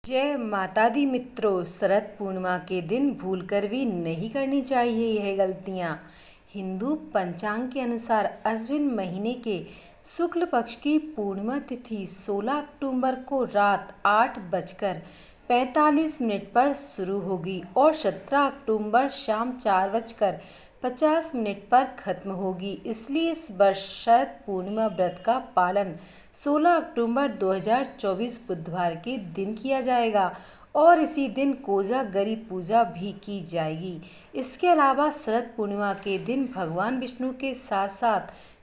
जय माता दी मित्रों, शरद पूर्णिमा के दिन भूलकर भी नहीं करनी चाहिए यह गलतियाँ। हिंदू पंचांग के अनुसार अश्विन महीने के शुक्ल पक्ष की पूर्णिमा तिथि 16 अक्टूबर को रात 8:45 पर शुरू होगी और 17 अक्टूबर शाम 4:50 पर खत्म होगी। इसलिए इस वर्ष शरद पूर्णिमा व्रत का पालन 16 अक्टूबर 2024 बुधवार के दिन किया जाएगा और इसी दिन कोजागरी पूजा भी की जाएगी। इसके अलावा शरद पूर्णिमा के दिन भगवान विष्णु के साथ साथ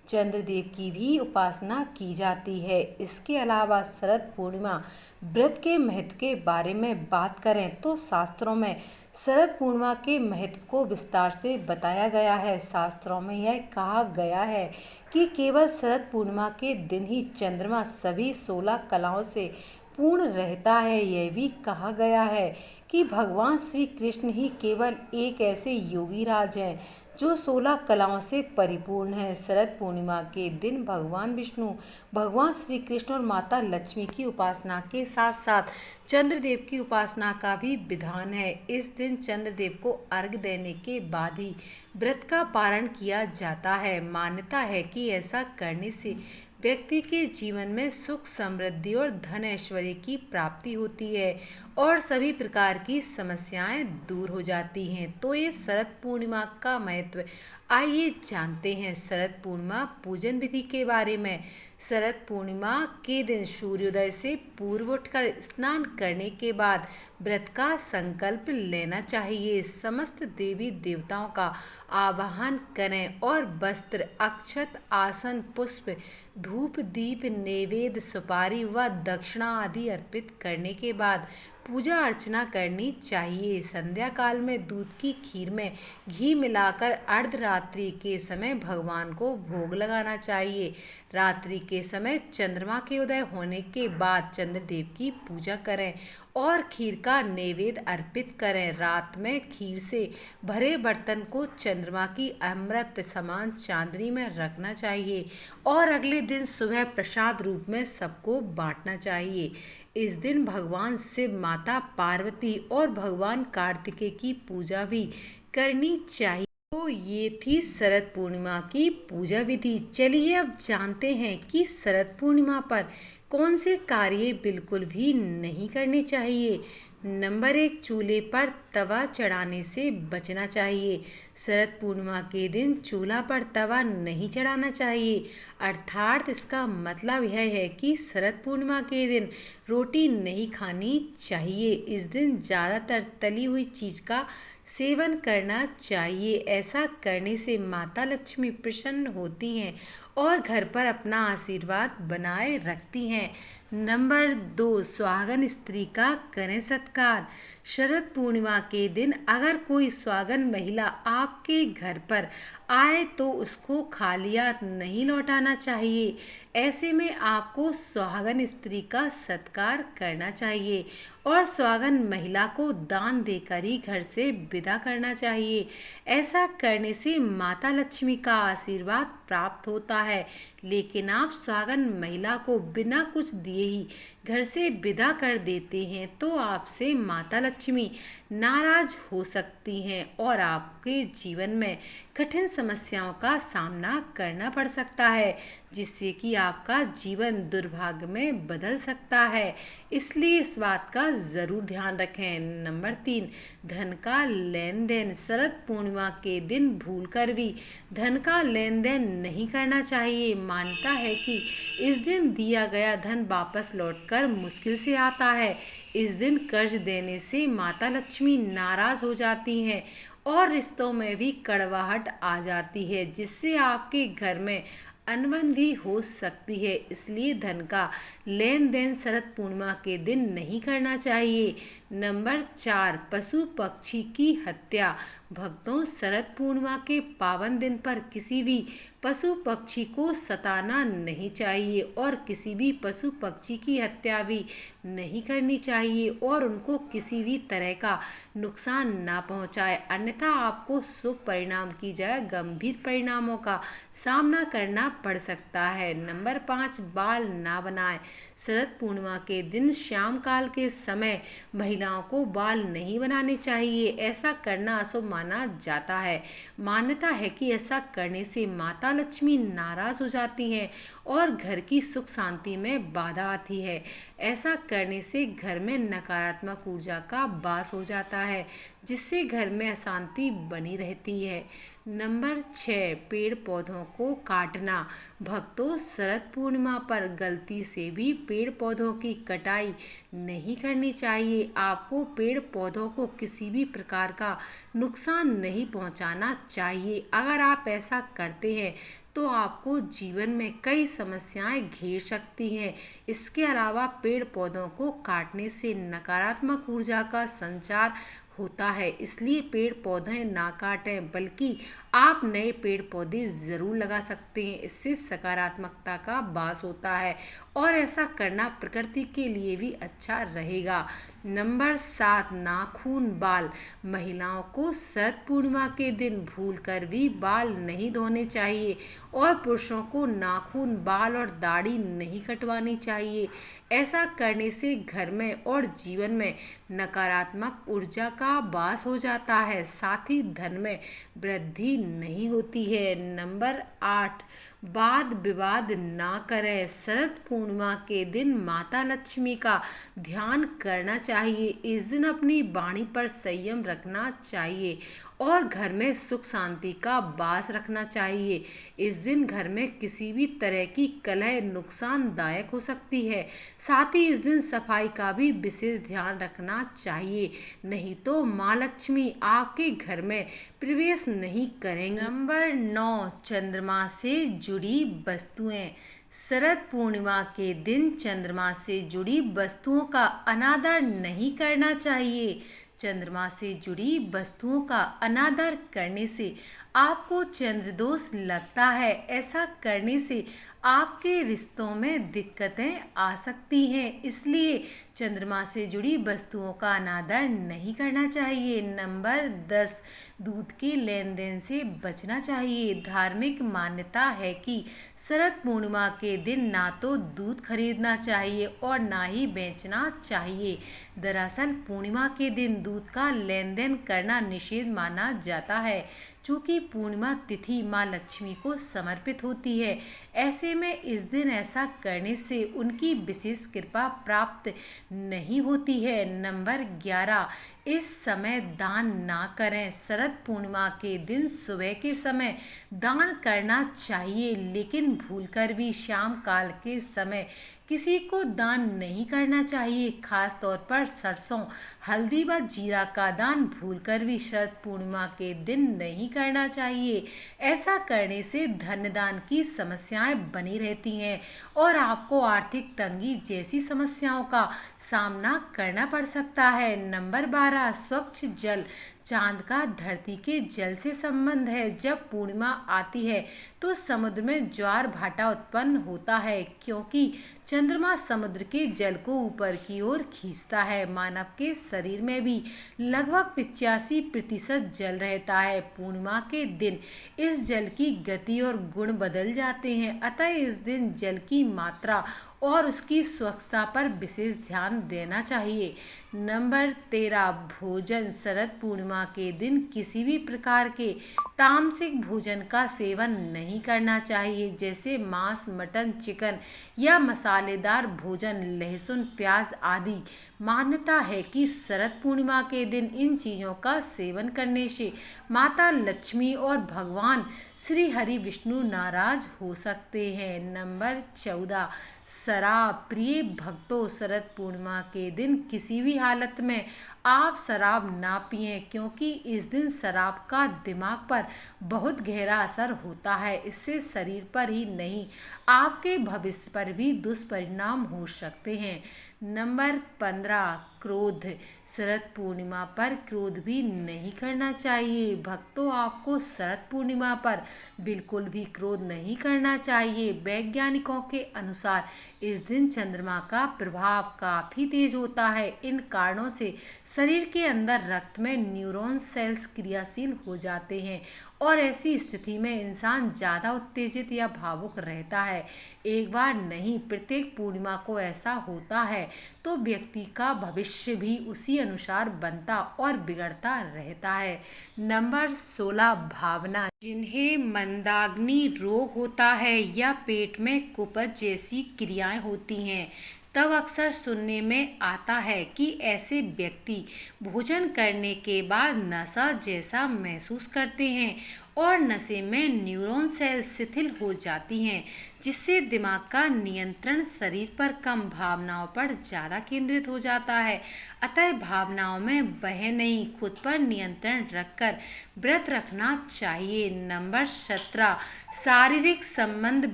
चंद्रदेव की भी उपासना की जाती है। इसके अलावा शरद पूर्णिमा व्रत के महत्व के बारे में बात करें तो शास्त्रों में शरद पूर्णिमा के महत्व को विस्तार से बताया गया है। शास्त्रों में यह कहा गया है कि केवल शरद पूर्णिमा के दिन ही चंद्रमा सभी 16 कलाओं से पूर्ण रहता है। यह भी कहा गया है कि भगवान श्री कृष्ण ही केवल एक ऐसे योगी राज हैं जो 16 कलाओं से परिपूर्ण है। शरद पूर्णिमा के दिन भगवान विष्णु, भगवान श्री कृष्ण और माता लक्ष्मी की उपासना के साथ साथ चंद्रदेव की उपासना का भी विधान है। इस दिन चंद्रदेव को अर्घ्य देने के बाद ही व्रत का पारण किया जाता है। मान्यता है कि ऐसा करने से व्यक्ति के जीवन में सुख, समृद्धि और धन ऐश्वर्य की प्राप्ति होती है और सभी प्रकार की समस्याएं दूर हो जाती हैं। तो ये शरद पूर्णिमा का महत्व आइए जानते हैं शरद पूर्णिमा पूजन विधि के बारे में। शरद पूर्णिमा के दिन सूर्योदय से पूर्व उठकर स्नान करने के बाद व्रत का संकल्प लेना चाहिए। समस्त देवी देवताओं का आवाहन करें और वस्त्र, अक्षत, आसन, पुष्प, धूप, दीप, नैवेद्य, सुपारी व दक्षिणा आदि अर्पित करने के बाद पूजा अर्चना करनी चाहिए। संध्या काल में दूध की खीर में घी मिलाकर अर्धरात्रि के समय भगवान को भोग लगाना चाहिए। रात्रि के समय चंद्रमा के उदय होने के बाद चंद्रदेव की पूजा करें और खीर का नैवेद्य अर्पित करें। रात में खीर से भरे बर्तन को चंद्रमा की अमृत समान चांदनी में रखना चाहिए और अगले दिन सुबह प्रसाद रूप में सबको बांटना चाहिए। इस दिन भगवान शिव, माता पार्वती और भगवान कार्तिकेय की पूजा भी करनी चाहिए। तो ये थी शरद पूर्णिमा की पूजा विधि। चलिए अब जानते हैं कि शरद पूर्णिमा पर कौन से कार्य बिल्कुल भी नहीं करने चाहिए। नंबर 1, चूल्हे पर तवा चढ़ाने से बचना चाहिए। शरद पूर्णिमा के दिन चूल्हा पर तवा नहीं चढ़ाना चाहिए, अर्थात इसका मतलब यह है कि शरद पूर्णिमा के दिन रोटी नहीं खानी चाहिए। इस दिन ज़्यादातर तली हुई चीज़ का सेवन करना चाहिए। ऐसा करने से माता लक्ष्मी प्रसन्न होती हैं और घर पर अपना आशीर्वाद बनाए रखती हैं। नंबर 2, सुहागन स्त्री का करें सत्कार। शरद पूर्णिमा के दिन अगर कोई सुहागन महिला आपके घर पर आए तो उसको खाली हाथ नहीं लौटाना चाहिए। ऐसे में आपको सुहागन स्त्री का सत्कार करना चाहिए और सुहागन महिला को दान देकर ही घर से विदा करना चाहिए। ऐसा करने से माता लक्ष्मी का आशीर्वाद प्राप्त होता है। लेकिन आप सुहागन महिला को बिना कुछ दिए ही घर से विदा कर देते हैं तो आपसे माता लक्ष्मी नाराज हो सकती हैं और आपके जीवन में कठिन समस्याओं का सामना करना पड़ सकता है, जिससे कि आपका जीवन दुर्भाग्य में बदल सकता है। इसलिए इस बात का ज़रूर ध्यान रखें। नंबर 3, धन का लेन देन। शरद पूर्णिमा के दिन भूलकर भी धन का लेन देन नहीं करना चाहिए। मान्यता है कि इस दिन दिया गया धन वापस लौटकर मुश्किल से आता है। इस दिन कर्ज देने से माता लक्ष्मी नाराज हो जाती हैं और रिश्तों में भी कड़वाहट आ जाती है, जिससे आपके घर में अनबन भी हो सकती है। इसलिए धन का लेन देन शरद पूर्णिमा के दिन नहीं करना चाहिए। नंबर 4, पशु पक्षी की हत्या। भक्तों, शरद पूर्णिमा के पावन दिन पर किसी भी पशु पक्षी को सताना नहीं चाहिए और किसी भी पशु पक्षी की हत्या भी नहीं करनी चाहिए और उनको किसी भी तरह का नुकसान ना पहुंचाए, अन्यथा आपको शुभ परिणाम की जगह गंभीर परिणामों का सामना करना पड़ सकता है। नंबर 5, बाल ना बनाएं। शरद पूर्णिमा के दिन शाम काल के समय महिलाओं को बाल नहीं बनाने चाहिए। ऐसा करना अशुभ माना जाता है। मान्यता है कि ऐसा करने से माता लक्ष्मी नाराज हो जाती हैं और घर की सुख शांति में बाधा आती है। ऐसा करने से घर में नकारात्मक ऊर्जा का वास हो जाता है, जिससे घर में अशांति बनी रहती है। नंबर 6, पेड़ पौधों को काटना। भक्तों, शरद पूर्णिमा पर गलती से भी पेड़ पौधों की कटाई नहीं करनी चाहिए। आपको पेड़ पौधों को किसी भी प्रकार का नुकसान नहीं पहुंचाना चाहिए। अगर आप ऐसा करते हैं तो आपको जीवन में कई समस्याएं घेर सकती हैं। इसके अलावा पेड़ पौधों को काटने से नकारात्मक ऊर्जा का संचार होता है, इसलिए पेड़ पौधे ना काटें, बल्कि आप नए पेड़ पौधे ज़रूर लगा सकते हैं। इससे सकारात्मकता का वास होता है और ऐसा करना प्रकृति के लिए भी अच्छा रहेगा। नंबर 7, नाखून बाल। महिलाओं को शरद पूर्णिमा के दिन भूलकर भी बाल नहीं धोने चाहिए और पुरुषों को नाखून, बाल और दाढ़ी नहीं कटवानी चाहिए। ऐसा करने से घर में और जीवन में नकारात्मक ऊर्जा का वास हो जाता है, साथ ही धन में वृद्धि नहीं होती है। नंबर 8, वाद विवाद ना करें। शरद पूर्णिमा के दिन माता लक्ष्मी का ध्यान करना चाहिए। इस दिन अपनी वाणी पर संयम रखना चाहिए और घर में सुख शांति का वास रखना चाहिए। इस दिन घर में किसी भी तरह की कलह नुकसानदायक हो सकती है। साथ ही इस दिन सफाई का भी विशेष ध्यान रखना चाहिए, नहीं तो माँ लक्ष्मी आपके घर में प्रवेश नहीं करेंगी। नंबर 9, चंद्रमा से जुड़ी वस्तुएं। शरद पूर्णिमा के दिन चंद्रमा से जुड़ी वस्तुओं का अनादर नहीं करना चाहिए। चंद्रमा से जुड़ी वस्तुओं का अनादर करने से आपको चंद्रदोष लगता है। ऐसा करने से आपके रिश्तों में दिक्कतें आ सकती हैं, इसलिए चंद्रमा से जुड़ी वस्तुओं का अनादर नहीं करना चाहिए। नंबर 10, दूध के लेन देन से बचना चाहिए। धार्मिक मान्यता है कि शरद पूर्णिमा के दिन ना तो दूध खरीदना चाहिए और ना ही बेचना चाहिए। दरअसल पूर्णिमा के दिन दूध का लेन देन करना निषेध माना जाता है, चूँकि पूर्णिमा तिथि माँ लक्ष्मी को समर्पित होती है। ऐसे में इस दिन ऐसा करने से उनकी विशेष कृपा प्राप्त नहीं होती है। नंबर 11, इस समय दान ना करें। शरद पूर्णिमा के दिन सुबह के समय दान करना चाहिए, लेकिन भूलकर भी शाम काल के समय किसी को दान नहीं करना चाहिए। खास तौर पर सरसों, हल्दी व जीरा का दान भूलकर भी शरद पूर्णिमा के दिन नहीं करना चाहिए। ऐसा करने से धन दान की समस्याएं बनी रहती हैं और आपको आर्थिक तंगी जैसी समस्याओं का सामना करना पड़ सकता है। नंबर 12, स्वच्छ जल। चांद का धरती के जल से संबंध है। जब पूर्णिमा आती है तो समुद्र में ज्वार भाटा उत्पन्न होता है, क्योंकि चंद्रमा समुद्र के जल को ऊपर की ओर खींचता है। मानव के शरीर में भी लगभग 85% जल रहता है। पूर्णिमा के दिन इस जल की गति और गुण बदल जाते हैं, अतः इस दिन जल की मात्रा और उसकी स्वच्छता पर विशेष ध्यान देना चाहिए। नंबर 13, भोजन। शरद पूर्णिमा के दिन किसी भी प्रकार के तामसिक भोजन का सेवन नहीं करना चाहिए, जैसे मांस, मटन, चिकन या मसालेदार भोजन, लहसुन, प्याज आदि। मान्यता है कि शरद पूर्णिमा के दिन इन चीज़ों का सेवन करने से माता लक्ष्मी और भगवान श्री हरि विष्णु नाराज हो सकते हैं। नंबर 14, शराब। प्रिय भक्तों, शरद पूर्णिमा के दिन किसी भी हालत में आप शराब ना पिएं, क्योंकि इस दिन शराब का दिमाग पर बहुत गहरा असर होता है। इससे शरीर पर ही नहीं, आपके भविष्य पर भी दुष्परिणाम हो सकते हैं। नंबर 15 क्रोध। शरद पूर्णिमा पर क्रोध भी नहीं करना चाहिए। भक्तों, आपको शरद पूर्णिमा पर बिल्कुल भी क्रोध नहीं करना चाहिए। वैज्ञानिकों के अनुसार इस दिन चंद्रमा का प्रभाव काफ़ी तेज होता है। इन कारणों से शरीर के अंदर रक्त में न्यूरॉन सेल्स क्रियाशील हो जाते हैं और ऐसी स्थिति में इंसान ज़्यादा उत्तेजित या भावुक रहता है। एक बार नहीं, प्रत्येक पूर्णिमा को ऐसा होता है तो व्यक्ति का भविष्य भी उसी अनुसार बनता और बिगड़ता रहता है। नंबर 16 भावना। जिन्हें मंदाग्नि रोग होता है या पेट में कुपथ जैसी क्रियाएं होती हैं, तब अक्सर सुनने में आता है कि ऐसे व्यक्ति भोजन करने के बाद नशा जैसा महसूस करते हैं और नशे में न्यूरॉन सेल शिथिल हो जाती हैं, जिससे दिमाग का नियंत्रण शरीर पर कम, भावनाओं पर ज़्यादा केंद्रित हो जाता है। अतः भावनाओं में बह नहीं, खुद पर नियंत्रण रखकर व्रत रखना चाहिए। नंबर 17 शारीरिक संबंध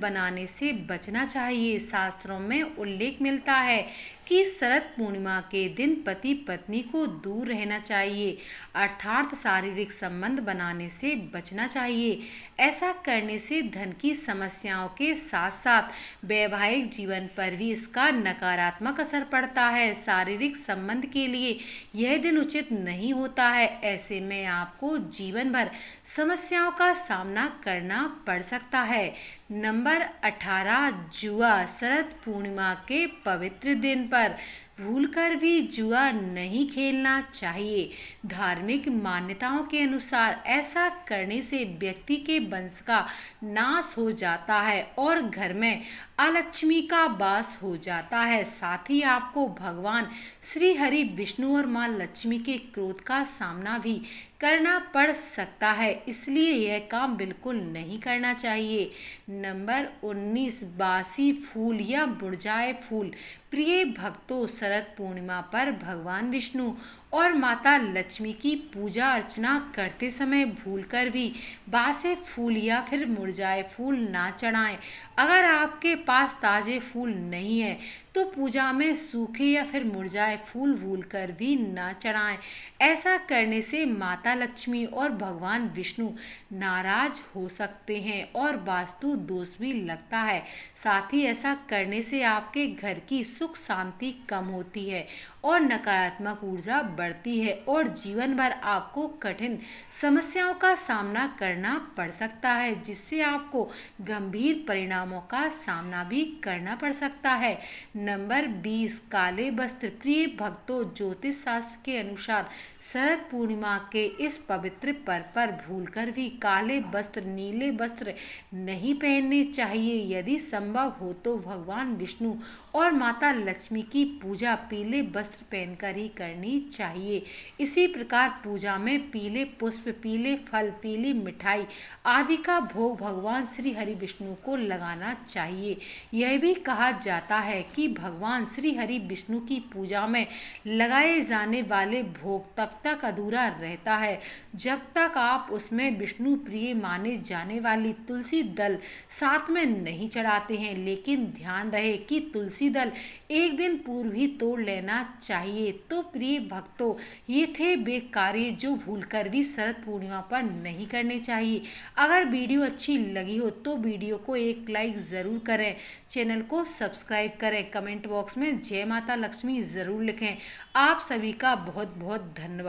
बनाने से बचना चाहिए। शास्त्रों में उल्लेख मिलता है कि शरद पूर्णिमा के दिन पति पत्नी को दूर रहना चाहिए, अर्थात शारीरिक संबंध बनाने से बचना चाहिए। ऐसा करने से धन की समस्याओं के साथ साथ वैवाहिक जीवन पर भी इसका नकारात्मक असर पड़ता है। शारीरिक संबंध के लिए यह दिन उचित नहीं होता है। ऐसे में आपको जीवन भर समस्याओं का सामना करना पड़ सकता है। नंबर 18 जुआ। शरद पूर्णिमा के पवित्र दिन पर भूलकर भी जुआ नहीं खेलना चाहिए। धार्मिक मान्यताओं के अनुसार ऐसा करने से व्यक्ति के वंश का नाश हो जाता है और घर में अलक्ष्मी का वास हो जाता है। साथ ही आपको भगवान श्री हरि विष्णु और माँ लक्ष्मी के क्रोध का सामना भी करना पड़ सकता है, इसलिए यह काम बिल्कुल नहीं करना चाहिए। नंबर 19 बासी फूल या मुरझाए फूल। प्रिय भक्तों, शरद पूर्णिमा पर भगवान विष्णु और माता लक्ष्मी की पूजा अर्चना करते समय भूलकर भी बासे फूल या फिर मुरझाए फूल ना चढ़ाएं। अगर आपके पास ताज़े फूल नहीं है तो पूजा में सूखे या फिर मुरझाए फूल भूलकर भी ना चढ़ाएं। ऐसा करने से माता लक्ष्मी और भगवान विष्णु नाराज हो सकते हैं और वास्तु दोष भी लगता है। साथ ही ऐसा करने से आपके घर की सुख शांति कम होती है और नकारात्मक ऊर्जा बढ़ती है और जीवन भर आपको कठिन समस्याओं का सामना करना पड़ सकता है, जिससे आपको गंभीर परिणामों का सामना भी करना पड़ सकता है। नंबर 20 काले वस्त्र। प्रिय भक्तों, ज्योतिष शास्त्र के अनुसार शरद पूर्णिमा के इस पवित्र पर्व पर भूलकर भी काले वस्त्र, नीले वस्त्र नहीं पहनने चाहिए। यदि संभव हो तो भगवान विष्णु और माता लक्ष्मी की पूजा पीले वस्त्र पहनकर ही करनी चाहिए। इसी प्रकार पूजा में पीले पुष्प, पीले फल, पीली मिठाई आदि का भोग भगवान श्री हरि विष्णु को लगाना चाहिए। यह भी कहा जाता है कि भगवान श्री हरि विष्णु की पूजा में लगाए जाने वाले भोग तब तक अधूरा रहता है जब तक आप उसमें विष्णु प्रिय माने जाने वाली तुलसी दल साथ में नहीं चढ़ाते हैं। लेकिन ध्यान रहे कि तुलसी दल एक दिन पूर्व ही तोड़ लेना चाहिए। तो प्रिय भक्तों, ये थे वे कार्य जो भूलकर भी शरद पूर्णिमा पर नहीं करने चाहिए। अगर वीडियो अच्छी लगी हो तो वीडियो को एक लाइक ज़रूर करें, चैनल को सब्सक्राइब करें, कमेंट बॉक्स में जय माता लक्ष्मी ज़रूर लिखें। आप सभी का बहुत बहुत धन्यवाद।